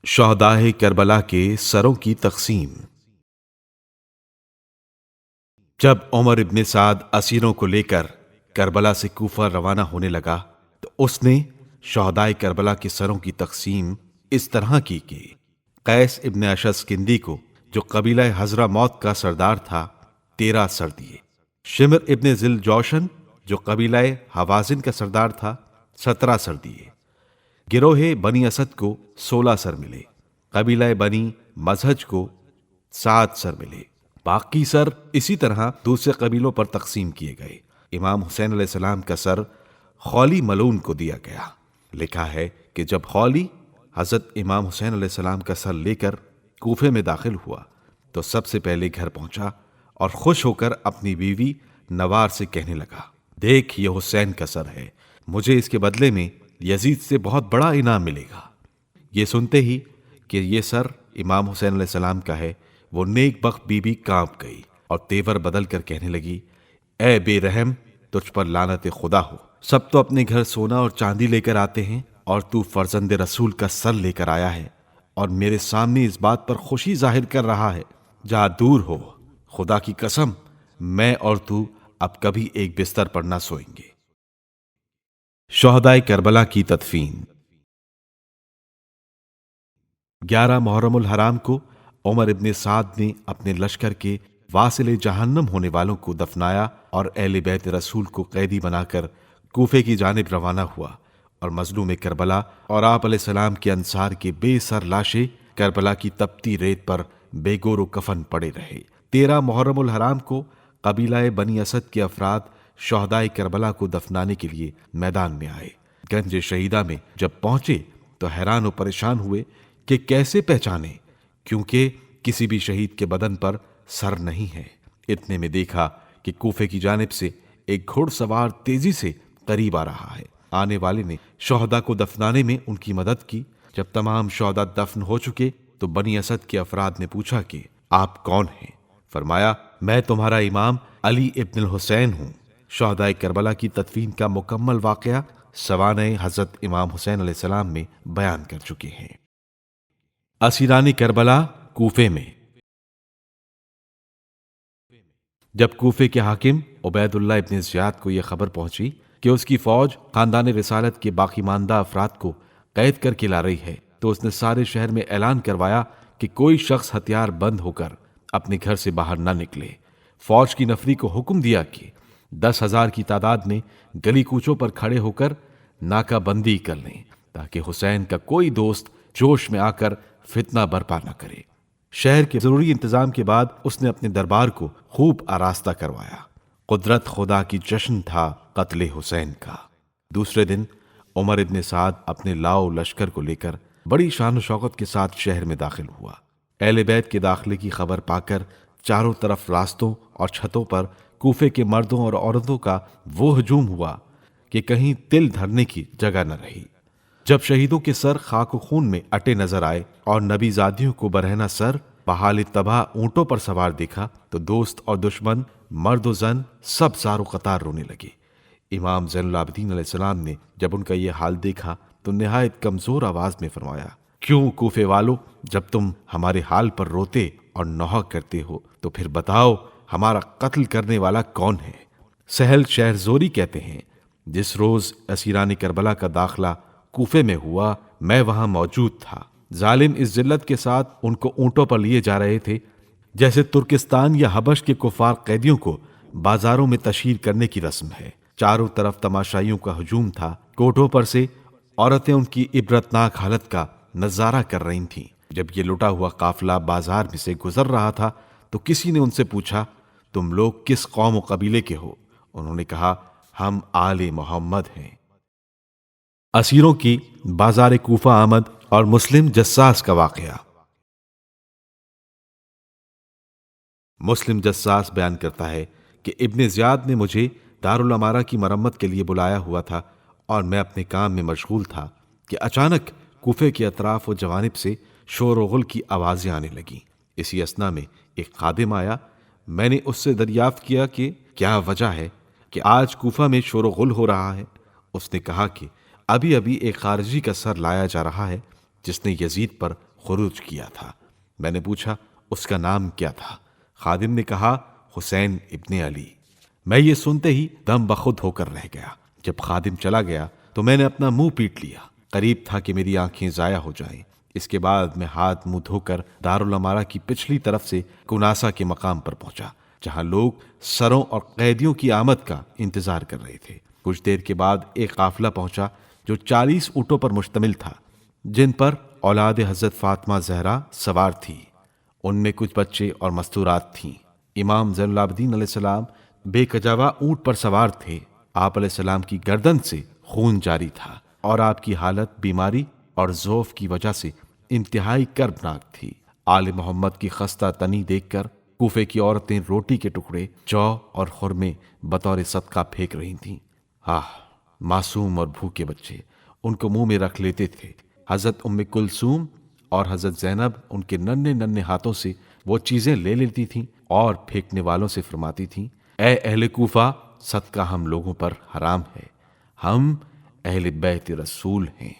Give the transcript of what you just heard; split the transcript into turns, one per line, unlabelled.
شہدائے کربلا کے سروں کی تقسیم۔ جب عمر ابن سعد اسیروں کو لے کر کربلا سے کوفہ روانہ ہونے لگا تو اس نے شہدائے کربلا کے سروں کی تقسیم اس طرح کی کہ قیس ابن اشعث کندی کو، جو قبیلہ حضرہ موت کا سردار تھا، 13 سر دیے۔ شمر ابن ذل جوشن، جو قبیلہ حوازن کا سردار تھا، 17 سر دیے۔ گروہ بنی اسد کو 16 سر ملے۔ قبیلہ بنی مزہج کو 7 سر ملے۔ باقی سر اسی طرح دوسرے قبیلوں پر تقسیم کیے گئے۔ امام حسین علیہ السلام کا سر خولی ملعون کو دیا گیا۔ لکھا ہے کہ جب خولی حضرت امام حسین علیہ السلام کا سر لے کر کوفے میں داخل ہوا تو سب سے پہلے گھر پہنچا اور خوش ہو کر اپنی بیوی نوار سے کہنے لگا، دیکھ یہ حسین کا سر ہے، مجھے اس کے بدلے میں یزید سے بہت بڑا انعام ملے گا۔ یہ سنتے ہی کہ یہ سر امام حسین علیہ السلام کا ہے، وہ نیک بخت بی بی کانپ گئی اور تیور بدل کر کہنے لگی، اے بے رحم، تجھ پر لعنت خدا ہو۔ سب تو اپنے گھر سونا اور چاندی لے کر آتے ہیں اور تو فرزند رسول کا سر لے کر آیا ہے اور میرے سامنے اس بات پر خوشی ظاہر کر رہا ہے۔ جا دور ہو، خدا کی قسم میں اور تو اب کبھی ایک بستر پر نہ سوئیں گے۔ شہدائے کربلا کی تدفین۔ 11 محرم الحرام کو عمر ابن سعد نے اپنے لشکر کے واصل جہنم ہونے والوں کو دفنایا اور اہل بیت رسول کو قیدی بنا کر کوفے کی جانب روانہ ہوا، اور مظلوم کربلا اور آپ علیہ السلام کے انصار کے بے سر لاشیں کربلا کی تپتی ریت پر بے گور و کفن پڑے رہے۔ 13 محرم الحرام کو قبیلہ بنی اسد کے افراد شہدائے کربلا کو دفنانے کے لیے میدان میں آئے۔ گنج شہیدہ میں جب پہنچے تو حیران و پریشان ہوئے کہ کیسے پہچانے، کیونکہ کسی بھی شہید کے بدن پر سر نہیں ہے۔ اتنے میں دیکھا کہ کوفے کی جانب سے ایک گھوڑ سوار تیزی سے قریب آ رہا ہے۔ آنے والے نے شہداء کو دفنانے میں ان کی مدد کی۔ جب تمام شہداء دفن ہو چکے تو بنی اسد کے افراد نے پوچھا کہ آپ کون ہیں؟ فرمایا، میں تمہارا امام علی ابن الحسین ہوں۔ شہدائے کربلا کی تدفین کا مکمل واقعہ سوانح حضرت امام حسین علیہ السلام میں بیان کر چکے ہیں۔ اسیران کربلا کوفے میں۔ جب کوفے کے حاکم عبید اللہ ابن زیاد کو یہ خبر پہنچی کہ اس کی فوج خاندان رسالت کے باقی ماندہ افراد کو قید کر کے لا رہی ہے تو اس نے سارے شہر میں اعلان کروایا کہ کوئی شخص ہتھیار بند ہو کر اپنے گھر سے باہر نہ نکلے۔ فوج کی نفری کو حکم دیا کہ 10,000 کی تعداد میں گلی کوچوں پر کھڑے ہو کر ناکہ بندی کر لیں تاکہ حسین کا کوئی دوست جوش میں آ کر فتنہ برپا نہ کرے۔ شہر کے ضروری انتظام کے بعد اس نے اپنے دربار کو خوب آراستہ کروایا۔ قدرت خدا کی جشن تھا قتل حسین کا۔ دوسرے دن عمر ابن سعد اپنے لاؤ لشکر کو لے کر بڑی شان و شوقت کے ساتھ شہر میں داخل ہوا۔ اہل بیت کے داخلے کی خبر پا کر چاروں طرف راستوں اور چھتوں پر کوفے کے مردوں اور عورتوں کا وہ ہجوم ہوا کہ کہیں تل دھرنے کی جگہ نہ رہی۔ جب شہیدوں کے سر خاک و خون میں اٹے نظر آئے اور نبی زادیوں کو برہنہ سر بحال تباہ اونٹوں پر سوار دیکھا تو دوست اور دشمن، مرد و زن سب زار و قطار رونے لگے۔ امام زین العابدین علیہ السلام نے جب ان کا یہ حال دیکھا تو نہایت کمزور آواز میں فرمایا، کیوں کوفے والو، جب تم ہمارے حال پر روتے اور نوحہ کرتے ہو تو پھر بتاؤ ہمارا قتل کرنے والا کون ہے؟ سہل شہر زوری کہتے ہیں، جس روز اسیران کربلا کا داخلہ کوفے میں ہوا میں وہاں موجود تھا۔ ظالم اس ذلت کے ساتھ ان کو اونٹوں پر لیے جا رہے تھے جیسے ترکستان یا حبش کے کفار قیدیوں کو بازاروں میں تشہیر کرنے کی رسم ہے۔ چاروں طرف تماشائیوں کا ہجوم تھا۔ کوٹھوں پر سے عورتیں ان کی عبرتناک حالت کا نظارہ کر رہی تھیں۔ جب یہ لٹا ہوا قافلہ بازار میں سے گزر رہا تھا تو کسی نے ان سے پوچھا، تم لوگ کس قوم و قبیلے کے ہو؟ انہوں نے کہا، ہم آل محمد ہیں۔ اسیروں کی بازار کوفہ آمد اور مسلم جساس کا واقعہ۔ مسلم جساس بیان کرتا ہے کہ ابن زیاد نے مجھے دارالامارہ کی مرمت کے لیے بلایا ہوا تھا اور میں اپنے کام میں مشغول تھا کہ اچانک کوفے کے اطراف و جوانب سے شور و غل کی آوازیں آنے لگیں۔ اسی اثنا میں ایک خادم آیا۔ میں نے اس سے دریافت کیا کہ کیا وجہ ہے کہ آج کوفہ میں شور و غل ہو رہا ہے؟ اس نے کہا کہ ابھی ایک خارجی کا سر لایا جا رہا ہے جس نے یزید پر خروج کیا تھا۔ میں نے پوچھا اس کا نام کیا تھا؟ خادم نے کہا حسین ابن علی۔ میں یہ سنتے ہی دم بخود ہو کر رہ گیا۔ جب خادم چلا گیا تو میں نے اپنا منہ پیٹ لیا، قریب تھا کہ میری آنکھیں ضائع ہو جائیں۔ اس کے بعد میں ہاتھ منہ دھو کر دارالامارہ کی پچھلی طرف سے کناسا کے مقام پر پہنچا، جہاں لوگ سروں اور قیدیوں کی آمد کا انتظار کر رہے تھے۔ کچھ دیر کے بعد ایک قافلہ پہنچا جو 40 اونٹوں پر مشتمل تھا، جن پر اولاد حضرت فاطمہ زہرا سوار تھی۔ ان میں کچھ بچے اور مستورات تھیں۔ امام زین العابدین علیہ السلام بے کجاوا اونٹ پر سوار تھے۔ آپ علیہ السلام کی گردن سے خون جاری تھا اور آپ کی حالت بیماری اور ضعف کی وجہ سے انتہائی کربناک تھی۔ آل محمد کی خستہ تنی دیکھ کر کوفے کی عورتیں روٹی کے ٹکڑے، جو اور خرمے بطور صدقہ پھینک رہی تھیں۔ معصوم اور بھوکے بچے ان کو منہ میں رکھ لیتے تھے۔ حضرت ام کلثوم اور حضرت زینب ان کے ننھے ننھے ہاتھوں سے وہ چیزیں لے لیتی تھیں اور پھینکنے والوں سے فرماتی تھیں، اے اہل کوفہ، صدقہ ہم لوگوں پر حرام ہے، ہم اہل بیت رسول ہیں۔